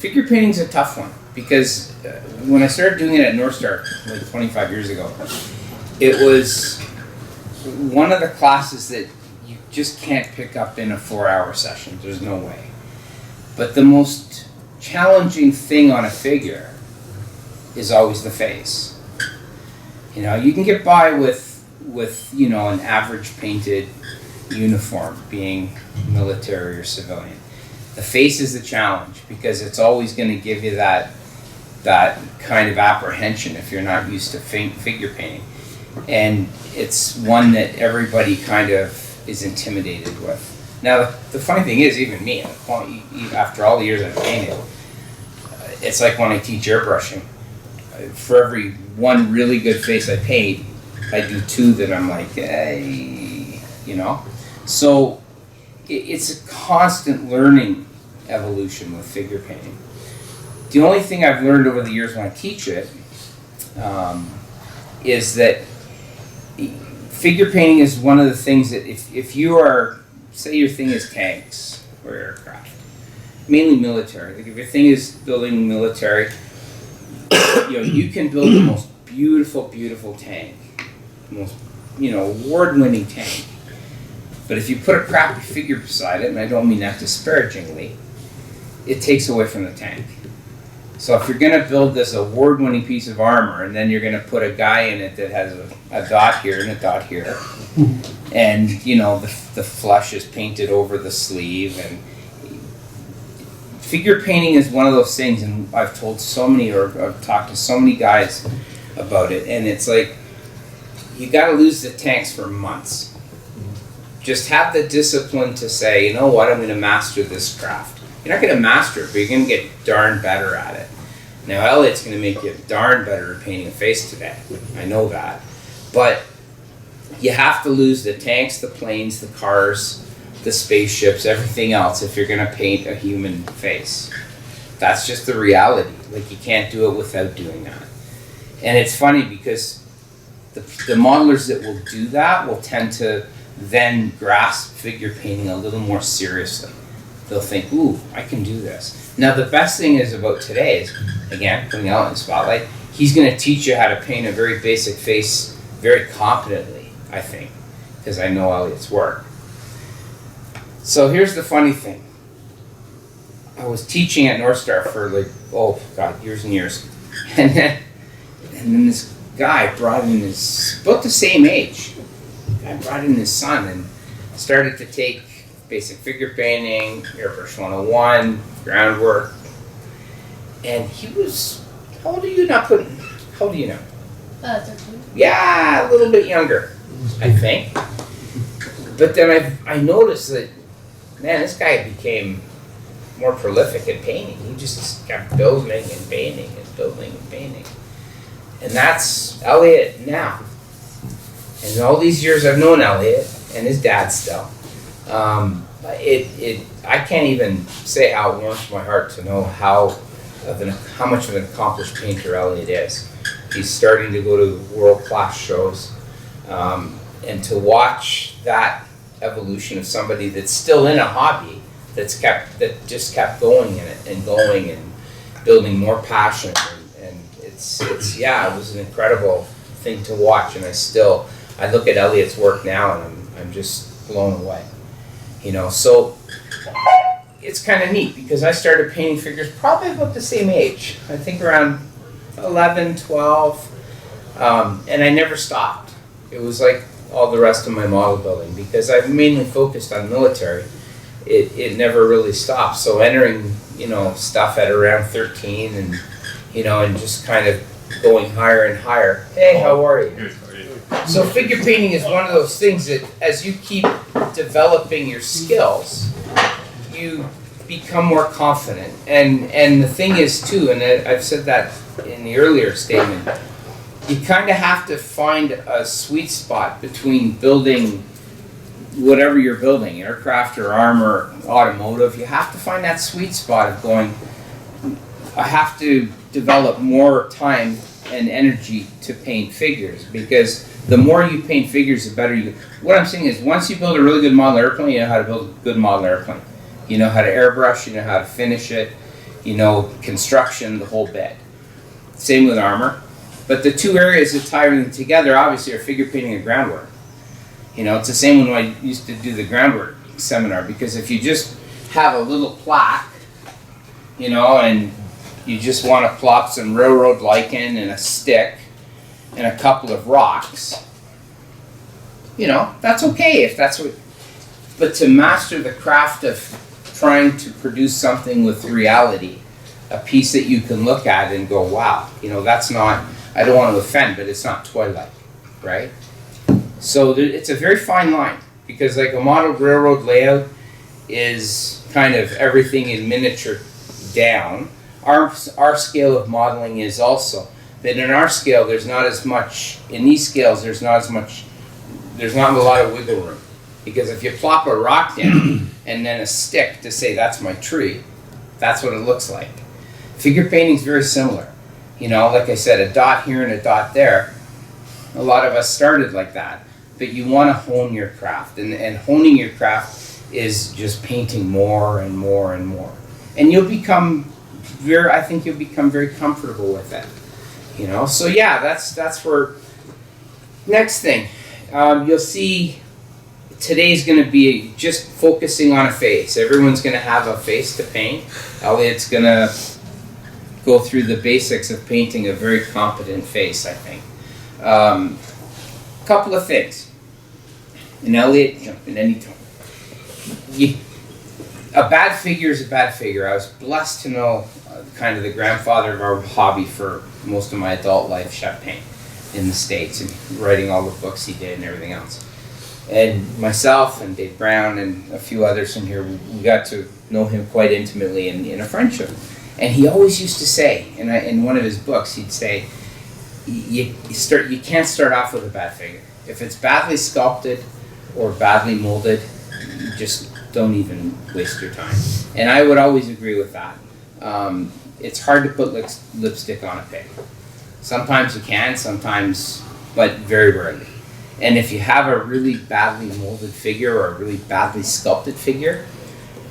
figure painting's a tough one because when I started doing it at North Star like 25 years ago, it was one of the classes that you just can't pick up in a 4-hour session. There's no way. But the most challenging thing on a figure is always the face. You know, you can get by with you know, an average painted uniform being military or civilian. The face is the challenge because it's always going to give you that kind of apprehension if you're not used to figure painting. And it's one that everybody kind of is intimidated with. Now, the funny thing is, even me, after all the years I've painted, it's like when I teach airbrushing. For every one really good face I paint, I do 2 that I'm like, hey, you know? So it's a constant learning evolution with figure painting. The only thing I've learned over the years when I teach it is that figure painting is one of the things that if you are, say your thing is tanks or aircraft, mainly military, like if your thing is building military, you know, you can build the most beautiful tank, the most, you know, award-winning tank. But if you put a crappy figure beside it, and I don't mean that disparagingly, it takes away from the tank. So if you're going to build this award-winning piece of armor, and then you're going to put a guy in it that has a dot here and a dot here, and you know the flush is painted over the sleeve, and figure painting is one of those things, and I've told so many, or I've talked to so many guys about it, and it's like you got to lose the tanks for months. Just have the discipline to say, you know what, I'm going to master this craft. You're not going to master it, but you're going to get darn better at it. Now, Elliot's going to make you darn better at painting a face today. I know that. But you have to lose the tanks, the planes, the cars, the spaceships, everything else if you're going to paint a human face. That's just the reality. Like, you can't do it without doing that. And it's funny because the modelers that will do that will tend to then grasp figure painting a little more seriously. They'll think, ooh, I can do this. Now, the best thing is about today is, again, putting out in the spotlight, he's going to teach you how to paint a very basic face very competently, I think, because I know Elliot's work. So here's the funny thing. I was teaching at North Star for like, oh God, years and years. And then this guy brought in his, about the same age, I brought in his son and started to take basic figure painting, airbrush 101, groundwork. And he was, how old are you now? How old are you now? 13. Yeah, a little bit younger, I think. But then I noticed that, man, this guy became more prolific at painting. He just kept building and painting and building and painting. And that's Elliot now. And all these years I've known Elliot and his dad still. I can't even say how it warms my heart to know how much of an accomplished painter Elliot is. He's starting to go to world-class shows, and to watch that evolution of somebody that's still in a hobby that just kept going in it and going and building more passion, and it was an incredible thing to watch. And I look at Elliot's work now and I'm just blown away. You know, so it's kind of neat because I started painting figures probably about the same age. I think around 11, 12, and I never stopped. It was like all the rest of my model building because I've mainly focused on military. It never really stopped. So entering, you know, stuff at around 13 and, you know, and just kind of going higher and higher. Hey, how are you? Good. So figure painting is one of those things that as you keep developing your skills, you become more confident. And the thing is too, and I've said that in the earlier statement, you kind of have to find a sweet spot between building whatever you're building, aircraft or armor, automotive. You have to find that sweet spot of going, I have to develop more time and energy to paint figures, because the more you paint figures, the better you. What I'm saying is, once you build a really good model airplane, you know how to build a good model airplane. You know how to airbrush, you know how to finish it, construction, the whole bit. Same with armor. But the two areas that tie everything together, obviously, are figure painting and groundwork. It's the same when I used to do the groundwork seminar, because if you just have a little plaque, and you just want to plop some railroad lichen and a stick and a couple of rocks, that's okay if that's what. But to master the craft of trying to produce something with reality, a piece that you can look at and go, wow, that's not, I don't want to offend, but it's not Twilight, right? So it's a very fine line, because like a modeled railroad layout is kind of everything in miniature down. Our scale of modeling is also, but in our scale there's not as much, in these scales there's not a lot of wiggle room. Because if you plop a rock down and then a stick to say that's my tree, that's what it looks like. Figure painting is very similar. Like I said, a dot here and a dot there. A lot of us started like that. But you want to hone your craft. And honing your craft is just painting more and more and more. And you'll become very comfortable with it. So yeah, that's where. Next thing, you'll see. Today's going to be just focusing on a face. Everyone's going to have a face to paint. Elliot's going to go through the basics of painting a very competent face, I think. Couple of things. And Elliot, jump in anytime. A bad figure is a bad figure. I was blessed to know kind of the grandfather of our hobby for most of my adult life, Shep Paint, in the States, and writing all the books he did and everything else. And myself and Dave Brown and a few others in here, we got to know him quite intimately in a friendship. And he always used to say, in one of his books, he'd say, you can't start off with a bad figure. If it's badly sculpted or badly molded, you just don't even waste your time. And I would always agree with that. It's hard to put lipstick on a pig. Sometimes you can, sometimes, but very rarely. And if you have a really badly molded figure or a really badly sculpted figure,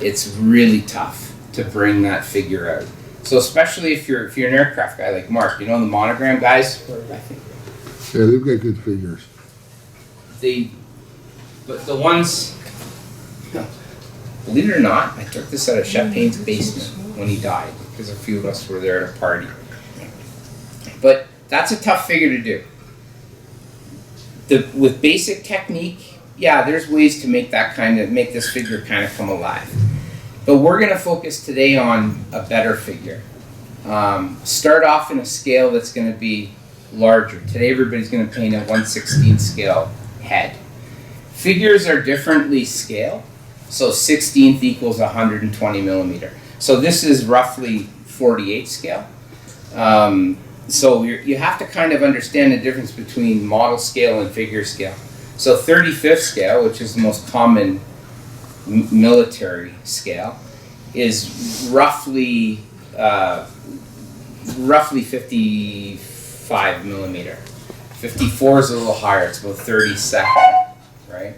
it's really tough to bring that figure out. So especially if you're an aircraft guy like Mark, the monogram guys. I think. Yeah, they've got good figures. But the ones, believe it or not, I took this out of Shep Payne's basement when he died, because a few of us were there at a party. But that's a tough figure to do. With basic technique, yeah, there's ways to make this figure kind of come alive. But we're going to focus today on a better figure. Start off in a scale that's going to be larger. Today everybody's going to paint a 1/16 scale head. Figures are differently scaled. So 16th equals 120 millimeter. So this is roughly 48 scale. So you have to kind of understand the difference between model scale and figure scale. So 35th scale, which is the most common military scale, is roughly 55 millimeter. 54 is a little higher, it's about 32nd, right?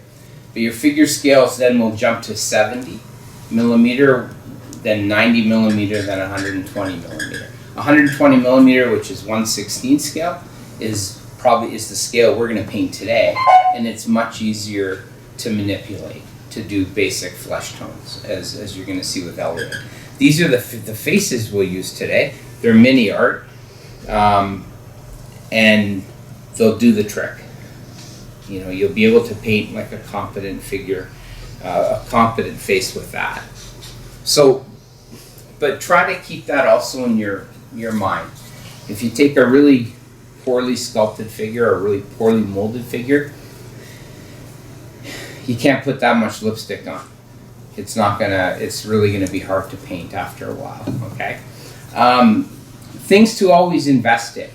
But your figure scales then will jump to 70 millimeter, then 90 millimeter, then 120 millimeter. 120 millimeter, which is 1/16 scale, is the scale we're going to paint today, and it's much easier to manipulate, to do basic flesh tones, as you're going to see with Elliot. These are the faces we'll use today. They're mini art, and they'll do the trick. You'll be able to paint like a competent figure, a competent face with that. So, but try to keep that also in your mind. If you take a really poorly sculpted figure or a really poorly molded figure, you can't put that much lipstick on. It's really gonna be hard to paint after a while, okay? Things to always invest in.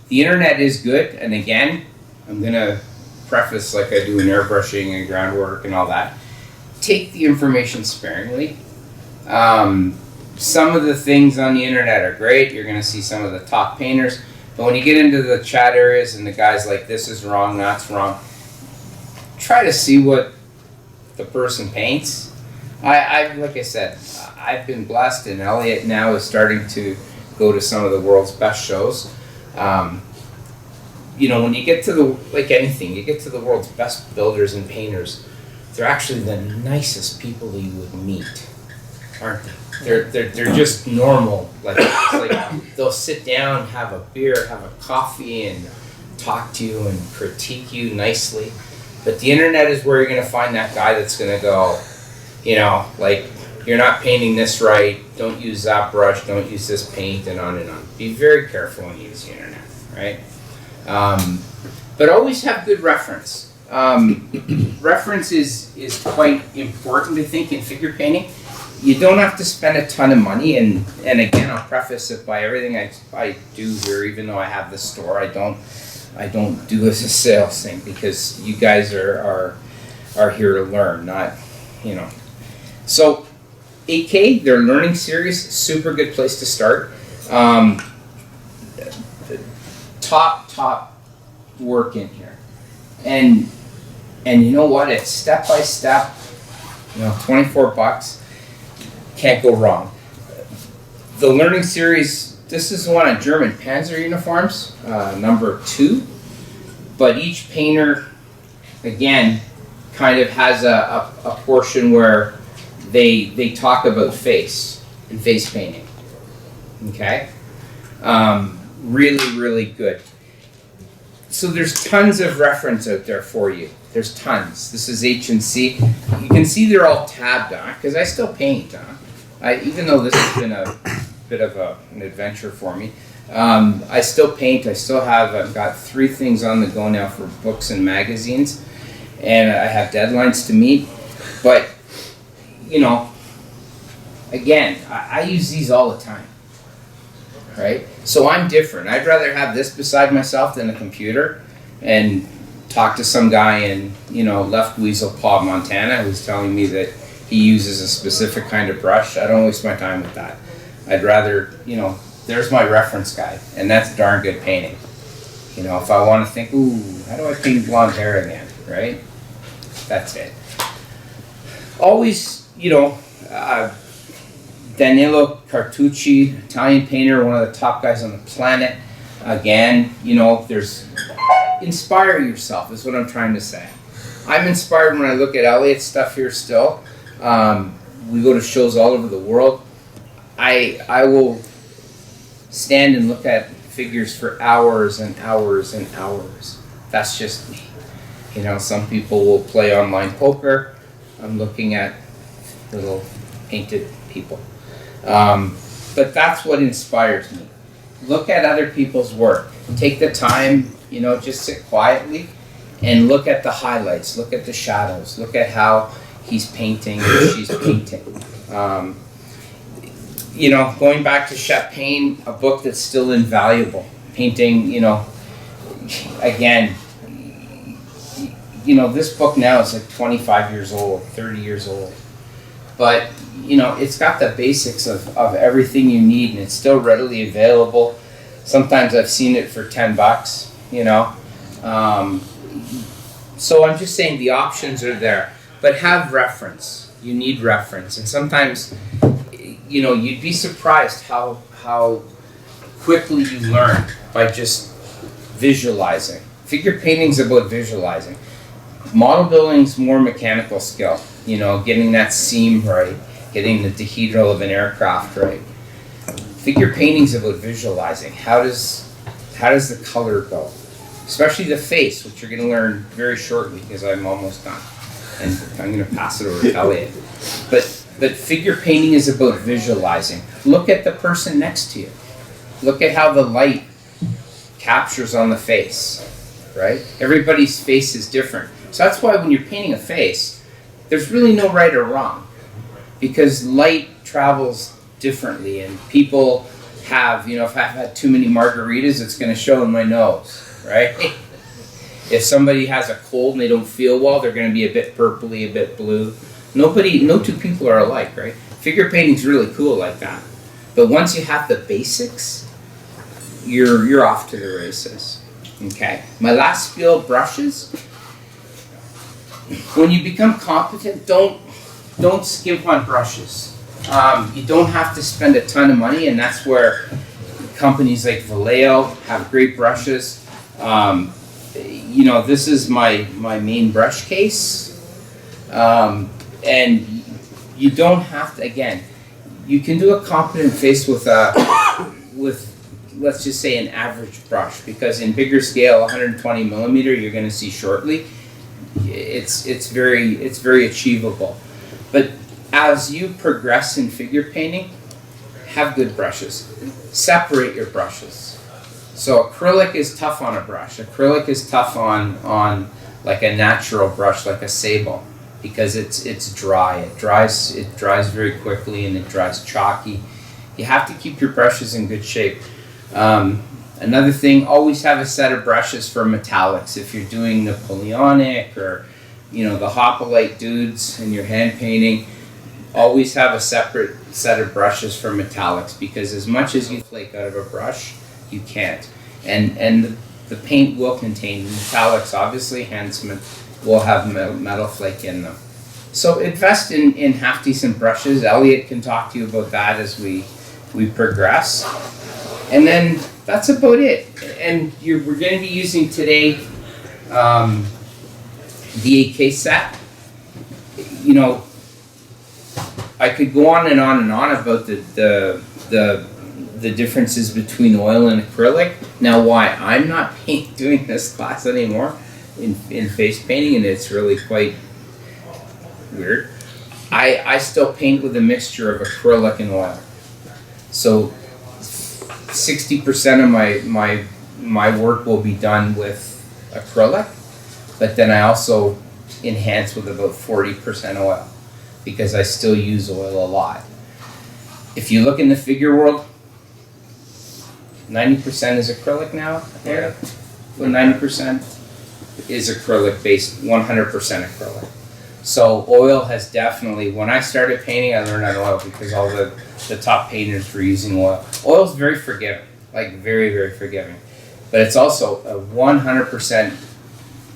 The internet is good, and again, I'm gonna preface like I do in airbrushing and groundwork and all that. Take the information sparingly. Some of the things on the internet are great. You're going to see some of the top painters. But when you get into the chat areas and the guys like, this is wrong, that's wrong, try to see what the person paints. I like I said, I've been blessed, and Elliot now is starting to go to some of the world's best shows. You know, when you get to like anything, you get to the world's best builders and painters, they're actually the nicest people you would meet, aren't they? They're just normal. Like, it's like they'll sit down, have a beer, have a coffee, and talk to you and critique you nicely. But the internet is where you're going to find that guy that's going to go, you know, like, you're not painting this right, don't use that brush, don't use this paint, and on and on. Be very careful when you use the internet, right? But always have good reference. Reference is quite important, I think, in figure painting. You don't have to spend a ton of money, and again, I'll preface it by everything I do here, even though I have the store, I don't do as a sales thing, because you guys are here to learn, not, you know. So 8K, their learning series, super good place to start. Top work in here, and you know what? It's step by step. You know, $24, can't go wrong. The learning series. This is the one on German Panzer uniforms, number 2. But each painter, again, kind of has a portion where they talk about face and face painting. Okay, really good. So there's tons of reference out there for you. There's tons. This is H&C. You can see they're all tabbed on, because I still paint. Even though this has been a bit of an adventure for me, I still paint. I've got 3 things on the go now for books and magazines, and I have deadlines to meet. But, you know, again, I use these all the time. Right? So I'm different. I'd rather have this beside myself than a computer and talk to some guy in, you know, Left Weasel Paw, Montana, who's telling me that he uses a specific kind of brush. I don't waste my time with that. I'd rather, you know, there's my reference guy, and that's darn good painting. You know, if I want to think, ooh, how do I paint blonde hair again, right? That's it. Always, you know, Danilo Cartucci, Italian painter, one of the top guys on the planet. Again, you know, inspire yourself is what I'm trying to say. I'm inspired when I look at Elliot's stuff here still. We go to shows all over the world. I will stand and look at figures for hours and hours and hours. That's just me. You know, some people will play online poker. I'm looking at little painted people. But that's what inspires me. Look at other people's work. Take the time, you know, just sit quietly and look at the highlights. Look at the shadows. Look at how he's painting or she's painting. You know, going back to Chapin, a book that's still invaluable. Painting, you know, again, you know, this book now is like 25 years old, 30 years old. But, you know, it's got the basics of everything you need, and it's still readily available. Sometimes I've seen it for $10, you know. So I'm just saying the options are there. But have reference. You need reference. And sometimes, you know, you'd be surprised how quickly you learn by just visualizing. Figure painting's about visualizing. Model building's more mechanical skill. You know, getting that seam right, getting the dihedral of an aircraft right. Figure painting's about visualizing. How does the color go? Especially the face, which you're going to learn very shortly because I'm almost done. And I'm going to pass it over to Elliot. But figure painting is about visualizing. Look at the person next to you. Look at how the light captures on the face, right? Everybody's face is different. So that's why when you're painting a face, there's really no right or wrong, because light travels differently, and people have, you know, if I've had too many margaritas, it's going to show in my nose, right? If somebody has a cold and they don't feel well, they're going to be a bit purpley, a bit blue. No 2 people are alike, right? Figure painting's really cool like that. But once you have the basics, you're off to the races. Okay. My last spiel, brushes. When you become competent, don't don't skimp on brushes. You don't have to spend a ton of money, and that's where companies like Vallejo have great brushes. This is my main brush case, and you don't have to. Again, you can do a competent face with let's just say an average brush, because in bigger scale, 120 millimeter, you're going to see shortly. It's very achievable, but as you progress in figure painting, have good brushes. Separate your brushes. So acrylic is tough on a brush. Acrylic is tough on like a natural brush, like a sable, because it's dry. It dries very quickly, and it dries chalky. You have to keep your brushes in good shape. Another thing, always have a set of brushes for metallics. If you're doing Napoleonic or the Hoplite dudes and you're hand painting, always have a separate set of brushes for metallics, because as much as you flake out of a brush, you can't. And the paint will contain metallics, obviously, hence will have metal flake in them. So invest in half decent brushes. Elliot can talk to you about that as we progress. And then that's about it. And we're going to be using today the 8K set. I could go on and on and on about the differences between oil and acrylic. Now, why I'm not doing this class anymore in face painting, and it's really quite weird. I still paint with a mixture of acrylic and oil. So 60% of my work will be done with acrylic, but then I also enhance with about 40% oil, because I still use oil a lot. If you look in the figure world, 90% is acrylic now. Yeah. Well, 90% is acrylic based, 100% acrylic. So oil has definitely, when I started painting, I learned on oil because all the top painters were using oil. Oil is very forgiving, like very, very forgiving. But it's also a 100%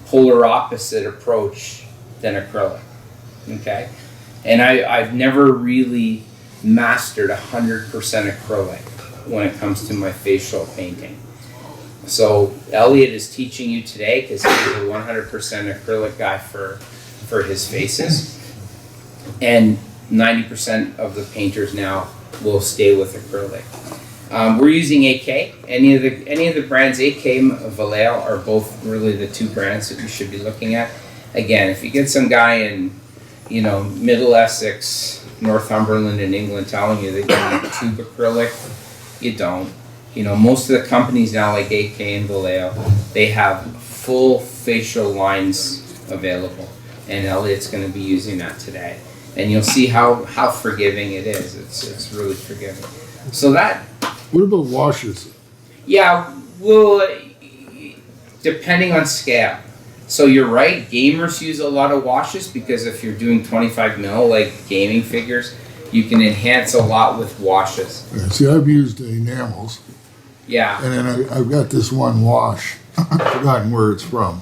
polar opposite approach than acrylic, okay? And I've never really mastered 100% acrylic when it comes to my facial painting. So Elliot is teaching you today, because he's a 100% acrylic guy for his faces, and 90% of the painters now will stay with acrylic. We're using 8K. Any of the brands, 8K, Vallejo, are both really the two brands that you should be looking at. Again, if you get some guy in Middle Essex, Northumberland in England telling you that you need tube acrylic, you don't. Most of the companies now, like 8K and Vallejo, they have full facial lines available, and Elliot's going to be using that today, and you'll see how forgiving it is. It's really forgiving. So that. What about washes? Yeah, well, depending on scale. So you're right, gamers use a lot of washes, because if you're doing 25 mil, like gaming figures, you can enhance a lot with washes. Yeah, see, I've used enamels. Yeah. And then I've got this one wash. I've forgotten where it's from.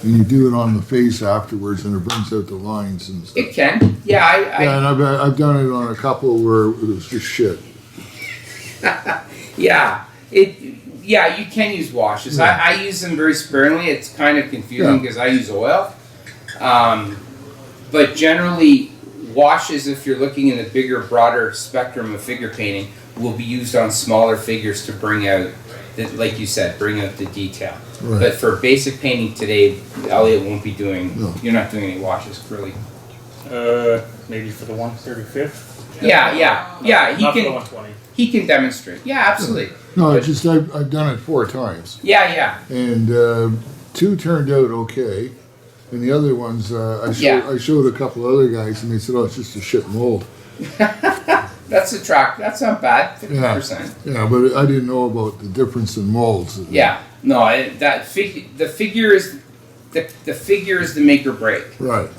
And you do it on the face afterwards, and it brings out the lines and stuff. It can. Yeah, Yeah, and I've done it on a couple where it was just shit. Yeah. Yeah, you can use washes. Yeah. I use them very sparingly. It's kind of confusing because I use oil. But generally, washes, if you're looking in the bigger, broader spectrum of figure painting, will be used on smaller figures to bring out, like you said, bring out the detail. Right. But for basic painting today, Elliot won't be doing, you're not doing any washes, really. Maybe for the 135th? Yeah, he not can. For the 120. He can demonstrate. Yeah, absolutely. No, it's just I've done it 4 times. Yeah. And 2 turned out okay, and the other ones I showed a couple other guys, and they said, "Oh, it's just a shit mold." That's That's not bad. 50%. Yeah, but I didn't know about the difference in molds. Yeah. No, the figure is the make or break. Right.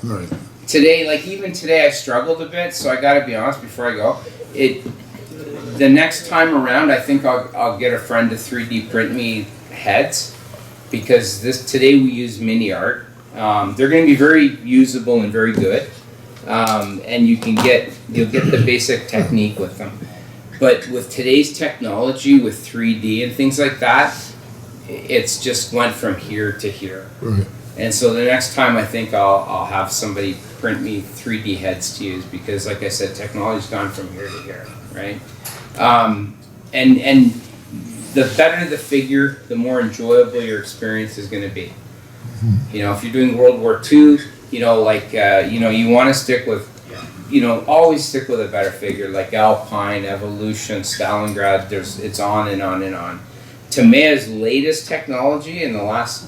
Today, even today, I struggled a bit. So I got to be honest before I go. The next time around, I think I'll get a friend to 3D print me heads, because today we use mini art. They're going to be very usable and very good, and you'll get the basic technique with them. But with today's technology, with 3D and things like that, it's just went from here to here. Right. And so the next time I think I'll have somebody print me 3D heads to use, because like I said, technology's gone from here to here, right? And the better the figure, the more enjoyable your experience is going to be. You know, if you're doing World War II, you know, like, you know, you want to stick with, you know, always stick with a better figure, like Alpine, Evolution, Stalingrad, it's on and on and on. Tamea's latest technology in the last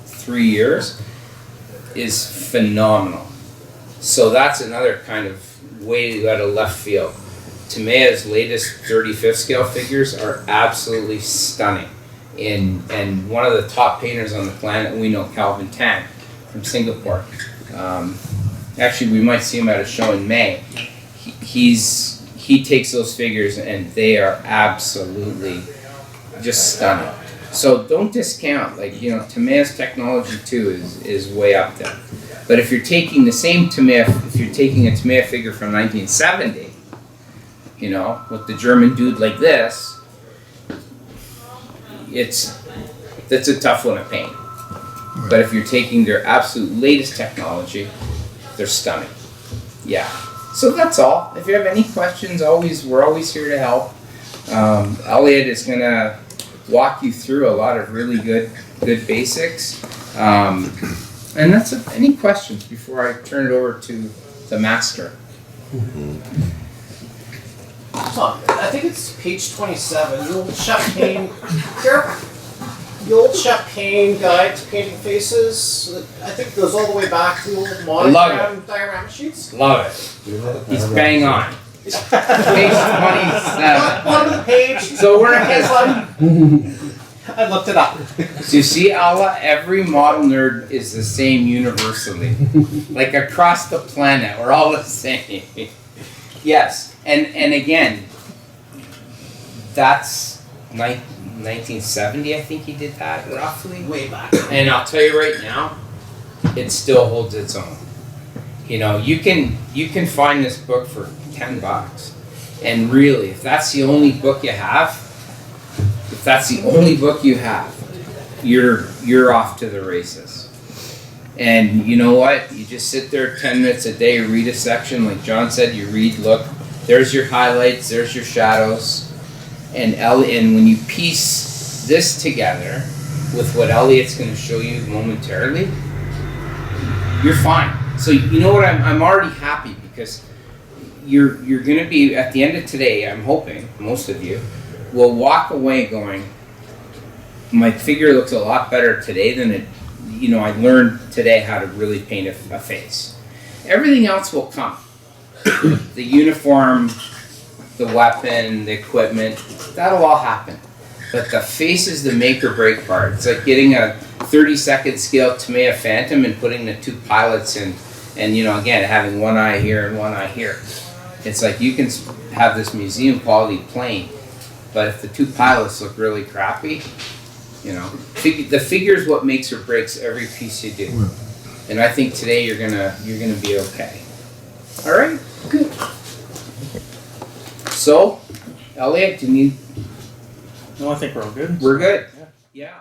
3 years is phenomenal. So that's another kind of way out of left field. Tamea's latest 35th scale figures are absolutely stunning. And one of the top painters on the planet, we know, Calvin Tan from Singapore. Actually, we might see him at a show in May. He takes those figures and they are absolutely just stunning. So don't discount, like, you know, Tamea's technology too is way up there. But if you're taking the same Tamea, if you're taking a Tamea figure from 1970, you know, with the German dude like this, that's a tough one to paint. But if you're taking their absolute latest technology, they're stunning. Yeah. So that's all. If you have any questions, we're always here to help. Elliot is gonna walk you through a lot of really good basics. And that's it. Any questions before I turn it over to the master? I think it's page 27. The old Chef Payne, the old Chef Payne guide to painting faces. I think it goes all the way back to the old monogram diorama sheets. Love it. He's bang on. Page 27. Bottom of the page. So we're not. I looked it up. So you see, Allah, every model nerd is the same universally. Like across the planet, we're all the same. Yes, and again, that's 1970, I think he did that, roughly. Way back. And I'll tell you right now, it still holds its own. You know, you can find this book for $10. And really, if that's the only book you have, you're off to the races. And you know what? You just sit there 10 minutes a day, read a section, like John said, you read, look, there's your highlights, there's your shadows. And when you piece this together with what Elliot's going to show you momentarily, you're fine. So you know what? I'm already happy, because you're going to be, at the end of today, I'm hoping, most of you, will walk away going, my figure looks a lot better today than it, you know, I learned today how to really paint a face. Everything else will come. The uniform, the weapon, the equipment, that'll all happen. But the face is the make or break part. It's like getting a 32nd scale Tamea Phantom and putting the two pilots in, and you know, again, having one eye here and one eye here. It's like you can have this museum quality plane, but if the two pilots look really crappy, you know, the figure is what makes or breaks every piece you do. And I think today you're gonna be okay. All right, good. So, Elliot, do you need? No, I think we're all good. We're good. Yeah.